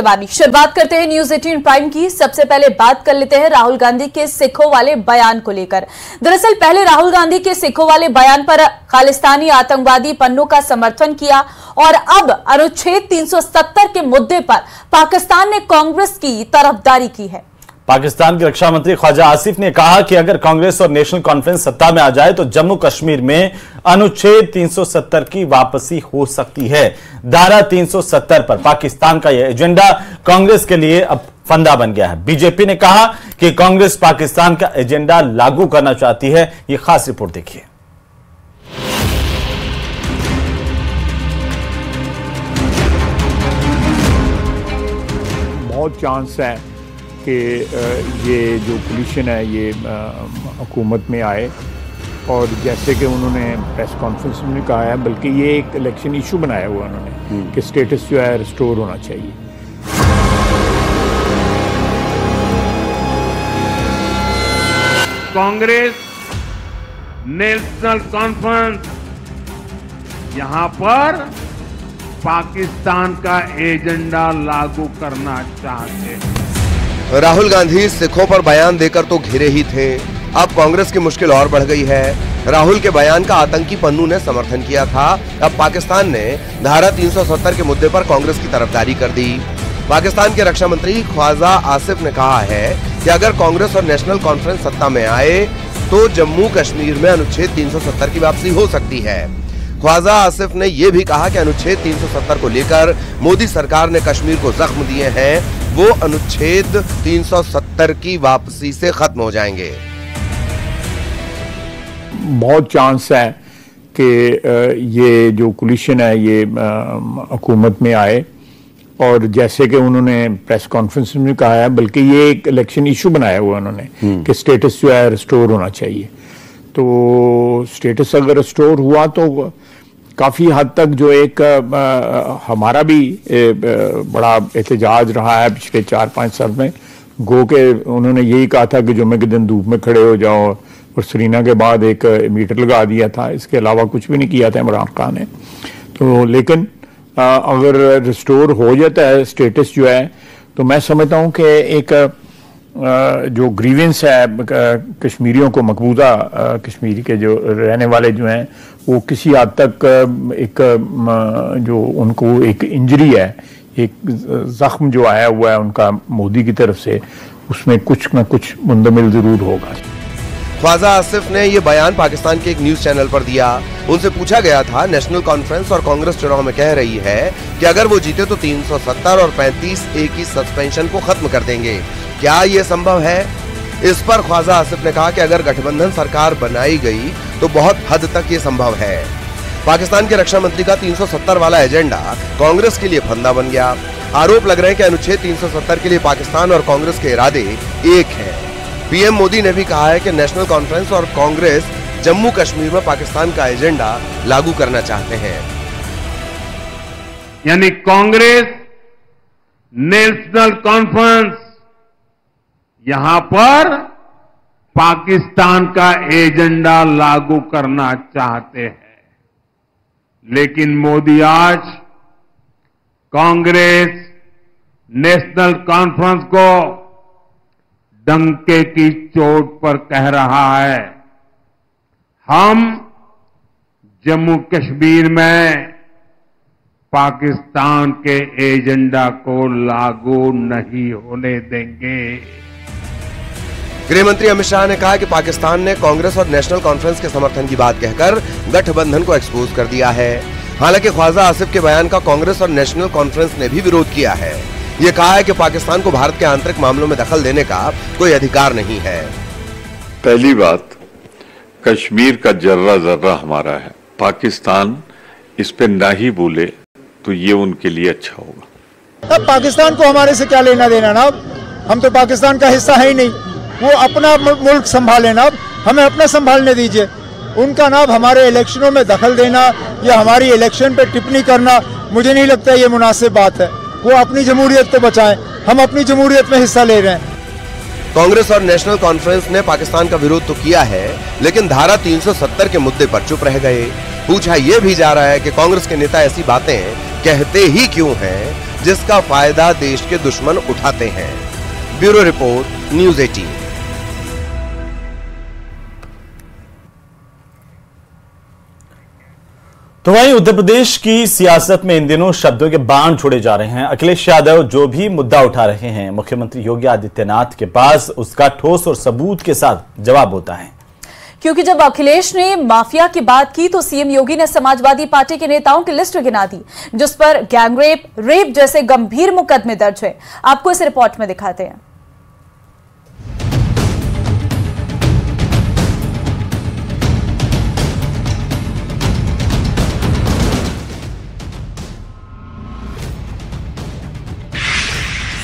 शुरुआत करते हैं न्यूज 18 प्राइम की। सबसे पहले बात कर लेते हैं राहुल गांधी के सिखों वाले बयान को लेकर। दरअसल पहले राहुल गांधी के सिखों वाले बयान पर खालिस्तानी आतंकवादी पन्नों का समर्थन किया और अब अनुच्छेद 370 के मुद्दे पर पाकिस्तान ने कांग्रेस की तरफदारी की है। पाकिस्तान के रक्षा मंत्री ख्वाजा आसिफ ने कहा कि अगर कांग्रेस और नेशनल कॉन्फ्रेंस सत्ता में आ जाए तो जम्मू कश्मीर में अनुच्छेद 370 की वापसी हो सकती है। धारा 370 पर पाकिस्तान का यह एजेंडा कांग्रेस के लिए अब फंदा बन गया है। बीजेपी ने कहा कि कांग्रेस पाकिस्तान का एजेंडा लागू करना चाहती है। यह खास रिपोर्ट देखिए। बहुत चांस है कि ये जो कोलिशन है ये हुकूमत में आए और जैसे कि उन्होंने प्रेस कॉन्फ्रेंस में कहा है, बल्कि ये एक इलेक्शन इशू बनाया हुआ उन्होंने कि स्टेटस जो है रिस्टोर होना चाहिए। कांग्रेस नेशनल कॉन्फ्रेंस यहां पर पाकिस्तान का एजेंडा लागू करना चाहते हैं। राहुल गांधी सिखों पर बयान देकर तो घिरे ही थे, अब कांग्रेस की मुश्किल और बढ़ गई है। राहुल के बयान का आतंकी पन्नू ने समर्थन किया था, अब पाकिस्तान ने धारा 370 के मुद्दे पर कांग्रेस की तरफदारी कर दी। पाकिस्तान के रक्षा मंत्री ख्वाजा आसिफ ने कहा है कि अगर कांग्रेस और नेशनल कॉन्फ्रेंस सत्ता में आए तो जम्मू कश्मीर में अनुच्छेद 370 की वापसी हो सकती है। ख्वाजा आसिफ ने यह भी कहा कि अनुच्छेद 370 को लेकर मोदी सरकार ने कश्मीर को जख्म दिए हैं, वो अनुच्छेद 370 की वापसी से खत्म हो जाएंगे। बहुत चांस है कि ये जो कोलिशन है ये हुकूमत में आए और जैसे कि उन्होंने प्रेस कॉन्फ्रेंस में कहा है, बल्कि ये एक इलेक्शन इशू बनाया हुआ उन्होंने कि स्टेटस जो है रिस्टोर होना चाहिए। तो स्टेटस अगर रिस्टोर हुआ तो काफ़ी हद तक जो एक हमारा भी बड़ा एहतजाज रहा है पिछले 4-5 साल में, गो के उन्होंने यही कहा था कि जुम्मे के दिन धूप में खड़े हो जाओ और सरीना के बाद एक मीटर लगा दिया था, इसके अलावा कुछ भी नहीं किया था इमरान खान ने। तो लेकिन अगर रिस्टोर हो जाता है स्टेटस जो है तो मैं समझता हूँ कि एक जो ग्रीवेंस है कश्मीरियों को, मकबूजा कश्मीर के जो रहने वाले जो हैं वो किसी हद तक एक जो उनको एक इंजरी है, एक जख्म जो आया हुआ है उनका मोदी की तरफ से, उसमें कुछ न कुछ मुंदमिल जरूर होगा। ख्वाजा आसिफ ने ये बयान पाकिस्तान के एक न्यूज चैनल पर दिया। उनसे पूछा गया था नेशनल कॉन्फ्रेंस और कांग्रेस चुनाव में कह रही है कि अगर वो जीते तो 370 और 35A की सस्पेंशन को खत्म कर देंगे, क्या ये संभव है? इस पर ख्वाजा आसिफ ने कहा कि अगर गठबंधन सरकार बनाई गई तो बहुत हद तक ये संभव है। पाकिस्तान के रक्षा मंत्री का 370 वाला एजेंडा कांग्रेस के लिए फंदा बन गया। आरोप लग रहे हैं कि अनुच्छेद 370 के लिए पाकिस्तान और कांग्रेस के इरादे एक हैं। पीएम मोदी ने भी कहा है कि नेशनल कॉन्फ्रेंस और कांग्रेस जम्मू कश्मीर में पाकिस्तान का एजेंडा लागू करना चाहते हैं। यानी कांग्रेस नेशनल कॉन्फ्रेंस यहां पर पाकिस्तान का एजेंडा लागू करना चाहते हैं, लेकिन मोदी आज कांग्रेस नेशनल कॉन्फ्रेंस को डंके की चोट पर कह रहा है, हम जम्मू कश्मीर में पाकिस्तान के एजेंडा को लागू नहीं होने देंगे। गृह मंत्री अमित शाह ने कहा कि पाकिस्तान ने कांग्रेस और नेशनल कॉन्फ्रेंस के समर्थन की बात कहकर गठबंधन को एक्सपोज कर दिया है। हालांकि ख्वाजा आसिफ के बयान का कांग्रेस और नेशनल कॉन्फ्रेंस ने भी विरोध किया है। ये कहा है कि पाकिस्तान को भारत के आंतरिक मामलों में दखल देने का कोई अधिकार नहीं है। पहली बात, कश्मीर का जर्रा जर्रा हमारा है। पाकिस्तान इस पे ना ही बोले तो ये उनके लिए अच्छा होगा। अब पाकिस्तान को हमारे से क्या लेना देना ना, हम तो पाकिस्तान का हिस्सा है ही नहीं। वो अपना मुल्क संभाले ना, हमें अपना संभालने दीजिए। उनका ना हमारे इलेक्शनों में दखल देना या हमारी इलेक्शन पे टिप्पणी करना, मुझे नहीं लगता ये मुनासिब बात है। वो अपनी जमहूरियत को बचाएं, हम अपनी जमहूरियत में हिस्सा ले रहे हैं। कांग्रेस और नेशनल कॉन्फ्रेंस ने पाकिस्तान का विरोध तो किया है, लेकिन धारा 370 के मुद्दे पर चुप रह गए। पूछा यह भी जा रहा है कि कांग्रेस के नेता ऐसी बातें कहते ही क्यों हैं जिसका फायदा देश के दुश्मन उठाते हैं। Bureau report, news 18। तो वहीं उत्तर प्रदेश की सियासत में इन दिनों शब्दों के बाण छोड़े जा रहे हैं। अखिलेश यादव जो भी मुद्दा उठा रहे हैं, मुख्यमंत्री योगी आदित्यनाथ के पास उसका ठोस और सबूत के साथ जवाब होता है। क्योंकि जब अखिलेश ने माफिया की बात की तो सीएम योगी ने समाजवादी पार्टी के नेताओं की लिस्ट गिना दी, जिस पर गैंगरेप, रेप जैसे गंभीर मुकदमे दर्ज है। आपको इस रिपोर्ट में दिखाते हैं।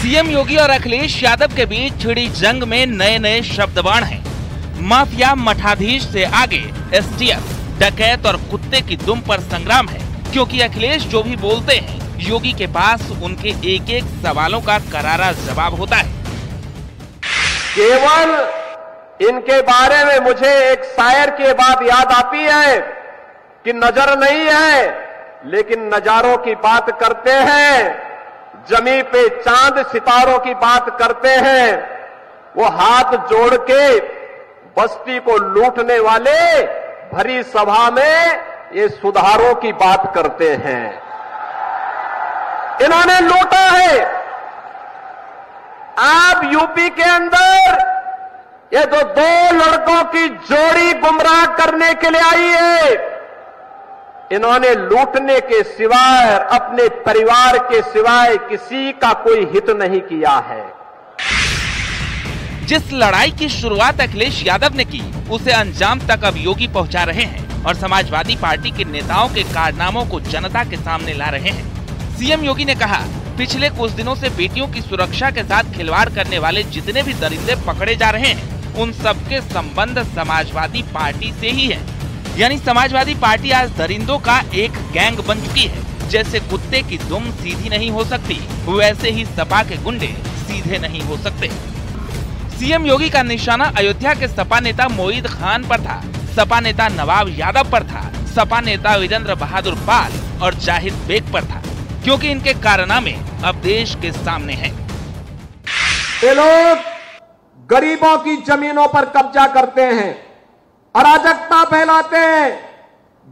सीएम योगी और अखिलेश यादव के बीच छिड़ी जंग में नए नए शब्दबाण हैं। माफिया मठाधीश से आगे एसटीएफ, डकैत और कुत्ते की दुम पर संग्राम है, क्योंकि अखिलेश जो भी बोलते हैं योगी के पास उनके एक एक सवालों का करारा जवाब होता है। केवल इनके बारे में मुझे एक शायर की बात याद आती है कि नजर नहीं है लेकिन नजारों की बात करते हैं, जमी पे चांद सितारों की बात करते हैं, वो हाथ जोड़ के बस्ती को लूटने वाले भरी सभा में ये सुधारों की बात करते हैं। इन्होंने लूटा है। आप यूपी के अंदर ये जो दो लड़कों की जोड़ी गुमराह करने के लिए आई है, इन्होंने लूटने के सिवाय अपने परिवार के सिवाय किसी का कोई हित नहीं किया है। जिस लड़ाई की शुरुआत अखिलेश यादव ने की उसे अंजाम तक अब योगी पहुंचा रहे हैं और समाजवादी पार्टी के नेताओं के कारनामों को जनता के सामने ला रहे हैं। सीएम योगी ने कहा, पिछले कुछ दिनों से बेटियों की सुरक्षा के साथ खिलवाड़ करने वाले जितने भी दरिंदे पकड़े जा रहे हैं उन सबके संबंध समाजवादी पार्टी से ही है। यानी समाजवादी पार्टी आज दरिंदों का एक गैंग बन चुकी है। जैसे कुत्ते की दुम सीधी नहीं हो सकती, वैसे ही सपा के गुंडे सीधे नहीं हो सकते। सीएम योगी का निशाना अयोध्या के सपा नेता मोईद खान पर था, सपा नेता नवाब यादव पर था, सपा नेता वीरेंद्र बहादुर पाल और जाहिद बेग पर था, क्योंकि इनके कारनामे अब देश के सामने हैं। ये लोग गरीबों की जमीनों पर कब्जा करते हैं, अराजकता फैलाते हैं,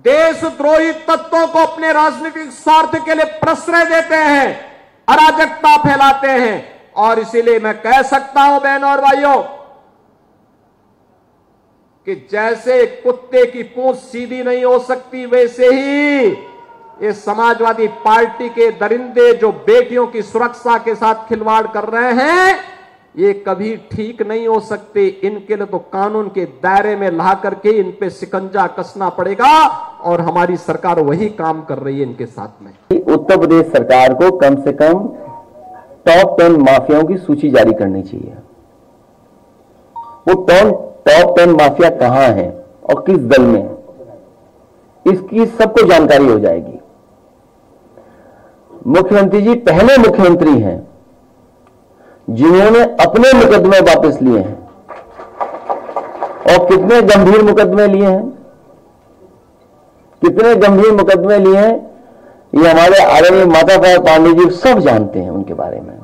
देशद्रोही तत्वों को अपने राजनीतिक स्वार्थ के लिए प्रश्रय देते हैं, अराजकता फैलाते हैं। और इसीलिए मैं कह सकता हूं बहनों और भाइयों कि जैसे कुत्ते की पूंछ सीधी नहीं हो सकती, वैसे ही ये समाजवादी पार्टी के दरिंदे जो बेटियों की सुरक्षा के साथ खिलवाड़ कर रहे हैं, ये कभी ठीक नहीं हो सकते। इनके लिए तो कानून के दायरे में ला करके इन पे शिकंजा कसना पड़ेगा और हमारी सरकार वही काम कर रही है इनके साथ में। उत्तर प्रदेश सरकार को कम से कम टॉप 10 माफियाओं की सूची जारी करनी चाहिए। वो टॉप 10 माफिया कहां है और किस दल में, इसकी सबको जानकारी हो जाएगी। मुख्यमंत्री जी पहले मुख्यमंत्री हैं जिन्होंने अपने मुकदमे वापस लिए हैं, और कितने गंभीर मुकदमे लिए हैं, कितने गंभीर मुकदमे लिए हैं, ये हमारे आदरणीय माता पांडे जी सब जानते हैं उनके बारे में।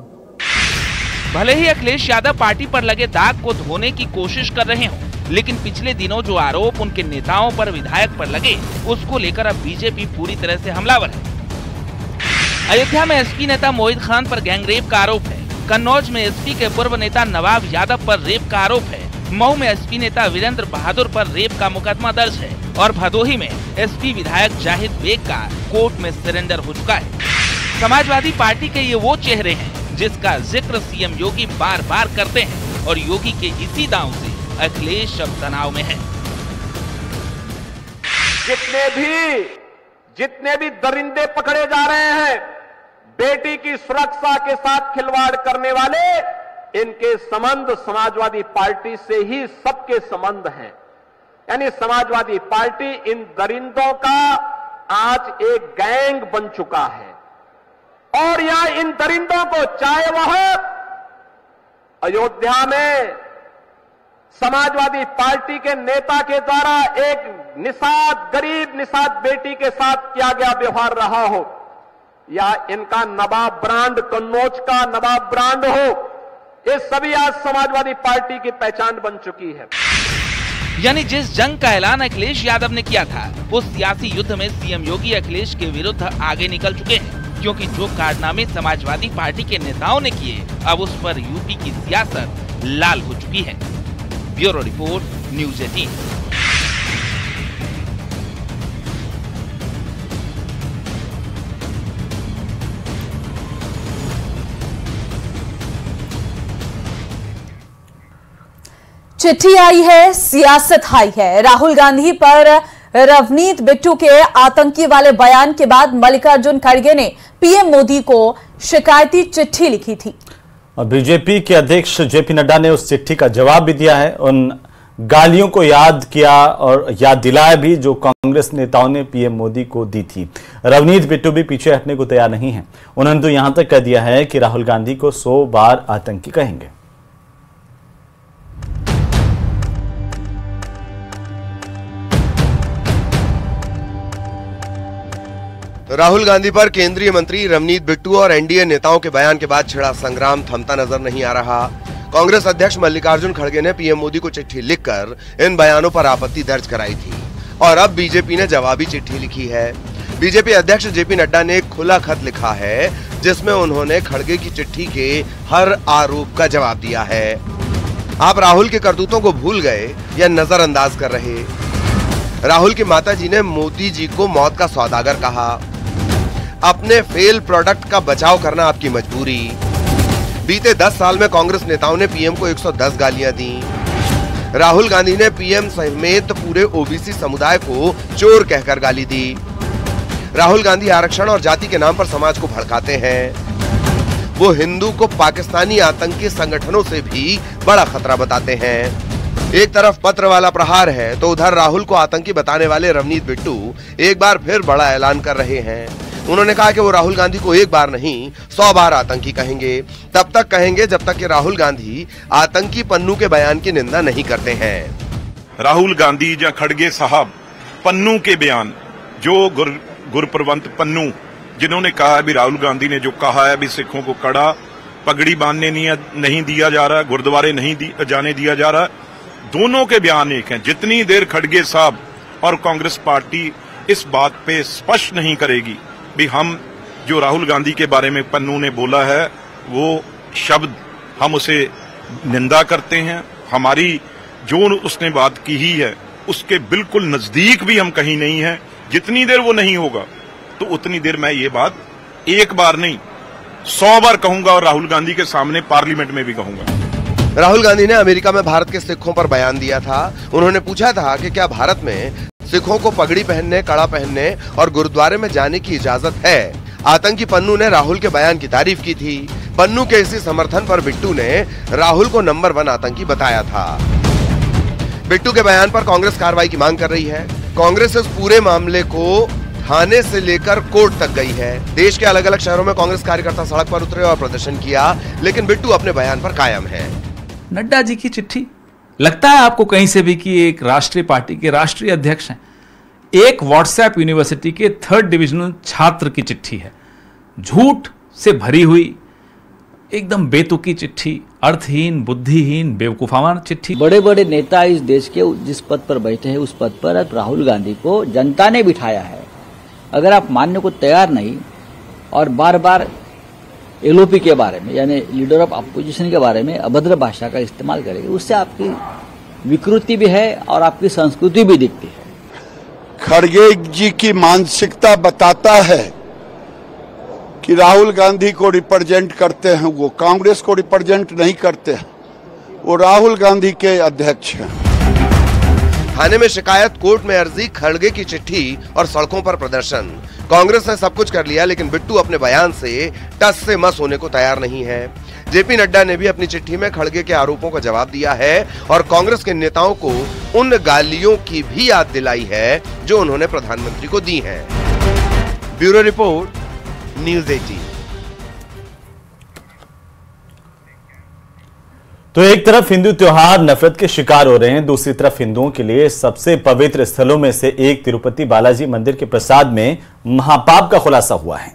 भले ही अखिलेश यादव पार्टी पर लगे दाग को धोने की कोशिश कर रहे हों, लेकिन पिछले दिनों जो आरोप उनके नेताओं पर, विधायक पर लगे, उसको लेकर अब बीजेपी पूरी तरह से हमलावर है। अयोध्या में एसपी नेता मोईद खान पर गैंगरेप का आरोप है, कन्नौज में एसपी के पूर्व नेता नवाब यादव पर रेप का आरोप है, मऊ में एसपी नेता वीरेंद्र बहादुर पर रेप का मुकदमा दर्ज है और भदोही में एसपी विधायक जाहिद बेग का कोर्ट में सरेंडर हो चुका है। समाजवादी पार्टी के ये वो चेहरे हैं जिसका जिक्र सीएम योगी बार बार करते हैं और योगी के इसी दांव से अखिलेश अब तनाव में है। जितने भी दरिंदे पकड़े जा रहे हैं, बेटी की सुरक्षा के साथ खिलवाड़ करने वाले, इनके संबंध समाजवादी पार्टी से ही सबके संबंध हैं। यानी समाजवादी पार्टी इन दरिंदों का आज एक गैंग बन चुका है और यहां इन दरिंदों को, चाहे वह अयोध्या में समाजवादी पार्टी के नेता के द्वारा एक गरीब निषाद बेटी के साथ किया गया व्यवहार रहा हो, या इनका नवाब ब्रांड, कन्नौज का नवाब ब्रांड हो, ये सभी आज समाजवादी पार्टी की पहचान बन चुकी है। यानी जिस जंग का ऐलान अखिलेश यादव ने किया था, उस सियासी युद्ध में सीएम योगी अखिलेश के विरुद्ध आगे निकल चुके हैं, क्योंकि जो कारनामे समाजवादी पार्टी के नेताओं ने किए, अब उस पर यूपी की सियासत लाल हो चुकी है। Bureau report, news 18। चिट्ठी आई है, सियासत हाई है। राहुल गांधी पर रवनीत बिट्टू के आतंकी वाले बयान के बाद मल्लिकार्जुन खड़गे ने पीएम मोदी को शिकायती चिट्ठी लिखी थी और बीजेपी के अध्यक्ष जेपी नड्डा ने उस चिट्ठी का जवाब भी दिया है। उन गालियों को याद किया और याद दिलाया भी जो कांग्रेस नेताओं ने पीएम मोदी को दी थी। रवनीत बिट्टू भी पीछे हटने को तैयार नहीं है। उन्होंने तो यहां तक कह दिया है कि राहुल गांधी को 100 बार आतंकी कहेंगे। राहुल गांधी पर केंद्रीय मंत्री रवनीत बिट्टू और एनडीए नेताओं के बयान के बाद छिड़ा संग्राम थमता नजर नहीं आ रहा। कांग्रेस अध्यक्ष मल्लिकार्जुन खड़गे ने पीएम मोदी को चिट्ठी लिखकर इन बयानों पर आपत्ति दर्ज कराई थी और अब बीजेपी ने जवाबी चिट्ठी लिखी है। बीजेपी अध्यक्ष जेपी नड्डा ने एक खुला खत लिखा है जिसमें उन्होंने खड़गे की चिट्ठी के हर आरोप का जवाब दिया है। आप राहुल के करतूतों को भूल गए या नजरअंदाज कर रहे? राहुल की माताजी ने मोदी जी को मौत का सौदागर कहा। अपने फेल प्रोडक्ट का बचाव करना आपकी मजबूरी। बीते 10 साल में कांग्रेस नेताओं ने पीएम को 110 गालियां दी। राहुल गांधी ने पीएम समेत पूरे ओबीसी समुदाय को चोर कहकर गाली दी। राहुल गांधी आरक्षण और जाति के नाम पर समाज को भड़काते हैं। वो हिंदू को पाकिस्तानी आतंकी संगठनों से भी बड़ा खतरा बताते हैं। एक तरफ पत्र वाला प्रहार है तो उधर राहुल को आतंकी बताने वाले रवनीत बिट्टू एक बार फिर बड़ा ऐलान कर रहे हैं। उन्होंने कहा कि वो राहुल गांधी को एक बार नहीं 100 बार आतंकी कहेंगे। तब तक कहेंगे जब तक कि राहुल गांधी आतंकी पन्नू के बयान की निंदा नहीं करते हैं। राहुल गांधी या खड़गे साहब पन्नू के बयान, जो गुरप्रवंत पन्नू जिन्होंने कहा भी राहुल गांधी ने जो कहा है भी सिखों को कड़ा पगड़ी बांधने नहीं दिया जा रहा, गुरुद्वारे नहीं जाने दिया जा रहा, दोनों के बयान एक हैं। जितनी देर खड़गे साहब और कांग्रेस पार्टी इस बात पे स्पष्ट नहीं करेगी भी हम जो राहुल गांधी के बारे में पन्नू ने बोला है वो शब्द हम उसे निंदा करते हैं, हमारी जो उसने बात की ही है उसके बिल्कुल नजदीक भी हम कहीं नहीं है। जितनी देर वो नहीं होगा तो उतनी देर मैं ये बात एक बार नहीं 100 बार कहूंगा और राहुल गांधी के सामने पार्लियामेंट में भी कहूंगा। राहुल गांधी ने अमेरिका में भारत के सिखों पर बयान दिया था। उन्होंने पूछा था कि क्या भारत में सिखों को पगड़ी पहनने, कड़ा पहनने और गुरुद्वारे में जाने की इजाजत है। आतंकी पन्नू ने राहुल के बयान की तारीफ की थी। पन्नू के इसी समर्थन पर बिट्टू ने राहुल को नंबर 1 आतंकी बताया था। बिट्टू के बयान पर कांग्रेस कार्रवाई की मांग कर रही है। कांग्रेस इस पूरे मामले को थाने से लेकर कोर्ट तक गई है। देश के अलग अलग शहरों में कांग्रेस कार्यकर्ता सड़क पर उतरे और प्रदर्शन किया, लेकिन बिट्टू अपने बयान पर कायम है। नड्डा जी की चिट्ठी लगता है आपको कहीं से भी कि एक राष्ट्रीय पार्टी के राष्ट्रीय अध्यक्ष हैं। एक व्हाट्सएप यूनिवर्सिटी के 3rd डिविजनल छात्र की चिट्ठी है। झूठ से भरी हुई एकदम बेतुकी चिट्ठी, अर्थहीन, बुद्धिहीन, बेवकूफाना चिट्ठी। बड़े बड़े नेता इस देश के जिस पद पर बैठे हैं उस पद पर राहुल गांधी को जनता ने बिठाया है। अगर आप मानने को तैयार नहीं और बार बार एलओपी के बारे में यानी लीडर ऑफ अपोजिशन के बारे में अभद्र भाषा का इस्तेमाल करेंगे, उससे आपकी विकृति भी है और आपकी संस्कृति भी दिखती है। खड़गे जी की मानसिकता बताता है कि राहुल गांधी को रिप्रेजेंट करते हैं, वो कांग्रेस को रिप्रेजेंट नहीं करते हैं, वो राहुल गांधी के अध्यक्ष हैं। थाने में शिकायत, कोर्ट में अर्जी, खड़गे की चिट्ठी और सड़कों पर प्रदर्शन। कांग्रेस ने सब कुछ कर लिया, लेकिन बिट्टू अपने बयान से टस से मस होने को तैयार नहीं है। जेपी नड्डा ने भी अपनी चिट्ठी में खड़गे के आरोपों का जवाब दिया है और कांग्रेस के नेताओं को उन गालियों की भी याद दिलाई है जो उन्होंने प्रधानमंत्री को दी हैं। Bureau report, news 18। तो एक तरफ हिंदू त्योहार नफरत के शिकार हो रहे हैं, दूसरी तरफ हिंदुओं के लिए सबसे पवित्र स्थलों में से एक तिरुपति बालाजी मंदिर के प्रसाद में महापाप का खुलासा हुआ है।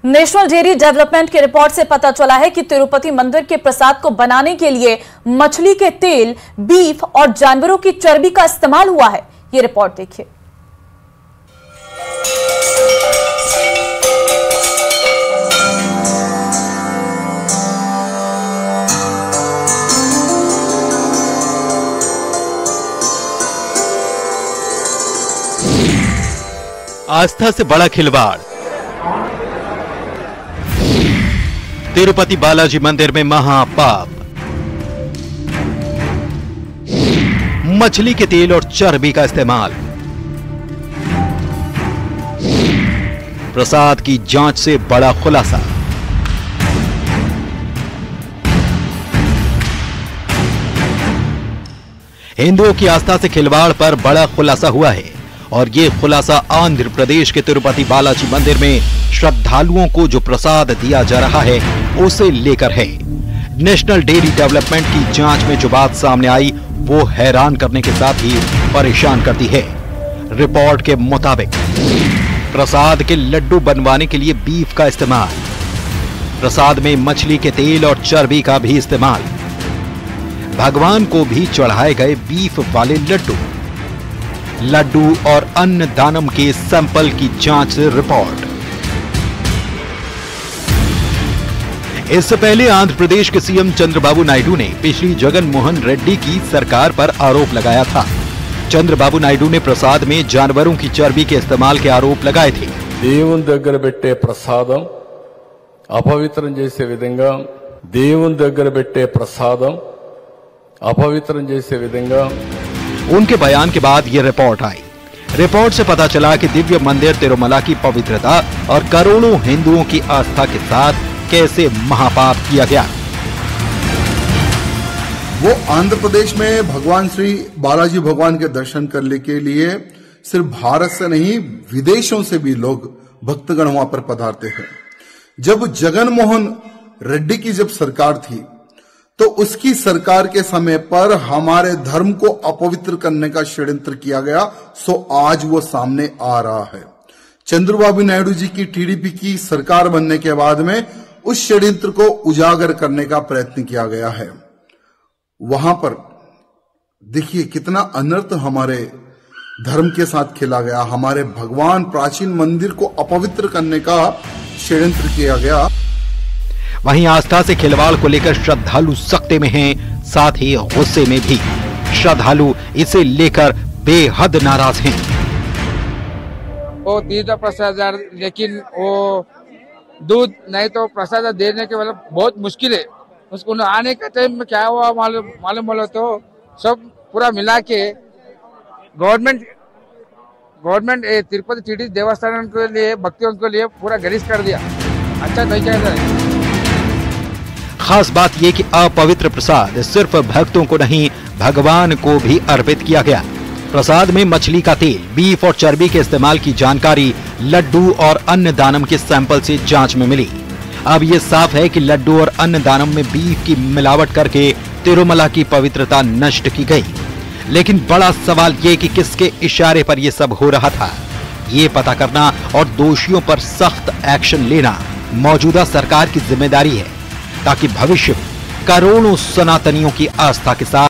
नेशनल डेयरी डेवलपमेंट की रिपोर्ट से पता चला है कि तिरुपति मंदिर के प्रसाद को बनाने के लिए मछली के तेल, बीफ और जानवरों की चर्बी का इस्तेमाल हुआ है। ये रिपोर्ट देखिए। आस्था से बड़ा खिलवाड़। तिरुपति बालाजी मंदिर में महापाप। मछली के तेल और चर्बी का इस्तेमाल। प्रसाद की जांच से बड़ा खुलासा। हिंदुओं की आस्था से खिलवाड़ पर बड़ा खुलासा हुआ है और ये खुलासा आंध्र प्रदेश के तिरुपति बालाजी मंदिर में श्रद्धालुओं को जो प्रसाद दिया जा रहा है उसे लेकर है। नेशनल डेयरी डेवलपमेंट की जांच में जो बात सामने आई वो हैरान करने के साथ ही परेशान करती है। रिपोर्ट के मुताबिक प्रसाद के लड्डू बनवाने के लिए बीफ का इस्तेमाल, प्रसाद में मछली के तेल और चर्बी का भी इस्तेमाल, भगवान को भी चढ़ाए गए बीफ वाले लड्डू और अन्न दानम के सैंपल की जांच रिपोर्ट। इससे पहले आंध्र प्रदेश के सीएम चंद्रबाबू नायडू ने पिछली जगन मोहन रेड्डी की सरकार पर आरोप लगाया था। चंद्रबाबू नायडू ने प्रसाद में जानवरों की चर्बी के इस्तेमाल के आरोप लगाए थे। దేవుని దగ్గర పెట్టే ప్రసాదం అపవిత్రం చేసే విధంగా దేవుని దగ్గర పెట్టే ప్రసాదం अपवित्रं जैसे विधंगा। उनके बयान के बाद ये रिपोर्ट आई। रिपोर्ट से पता चला कि दिव्य मंदिर तिरुमला की पवित्रता और करोड़ों हिंदुओं की आस्था के साथ कैसे महापाप किया गया। वो आंध्र प्रदेश में भगवान श्री बालाजी भगवान के दर्शन करने के लिए सिर्फ भारत से नहीं विदेशों से भी लोग भक्तगण वहां पर पधारते हैं। जब जगन मोहन रेड्डी की जब सरकार थी तो उसकी सरकार के समय पर हमारे धर्म को अपवित्र करने का षड्यंत्र किया गया, सो आज वो सामने आ रहा है। चंद्रबाबू नायडू जी की टीडीपी की सरकार बनने के बाद में उस षड्यंत्र को उजागर करने का प्रयत्न किया गया है। वहां पर देखिए कितना अनर्थ हमारे धर्म के साथ खेला गया, हमारे भगवान प्राचीन मंदिर को अपवित्र करने का षड्यंत्र किया गया। वहीं आस्था से खिलवाड़ को लेकर श्रद्धालु सख्ते में हैं, साथ ही गुस्से में भी। श्रद्धालु इसे लेकर बेहद नाराज हैं। वो तीर्थ प्रसाद, लेकिन वो दूध नहीं तो प्रसाद देने के मतलब बहुत मुश्किल है। उसको आने के टाइम में क्या हुआ मालूम बोलो तो सब पूरा मिला के गवर्नमेंट तिरुपति टीटी देवस्थान के लिए भक्तों के लिए पूरा गरिश कर दिया। अच्छा नहीं कह रहे। खास बात यह कि अपवित्र प्रसाद सिर्फ भक्तों को नहीं भगवान को भी अर्पित किया गया। प्रसाद में मछली का तेल, बीफ और चर्बी के इस्तेमाल की जानकारी लड्डू और अन्न दानम के सैंपल से जांच में मिली। अब ये साफ है कि लड्डू और अन्न दानम में बीफ की मिलावट करके तिरुमला की पवित्रता नष्ट की गई। लेकिन बड़ा सवाल ये कि किसके इशारे पर यह सब हो रहा था, ये पता करना और दोषियों पर सख्त एक्शन लेना मौजूदा सरकार की जिम्मेदारी है, ताकि भविष्य में करोड़ों सनातनियों की आस्था के साथ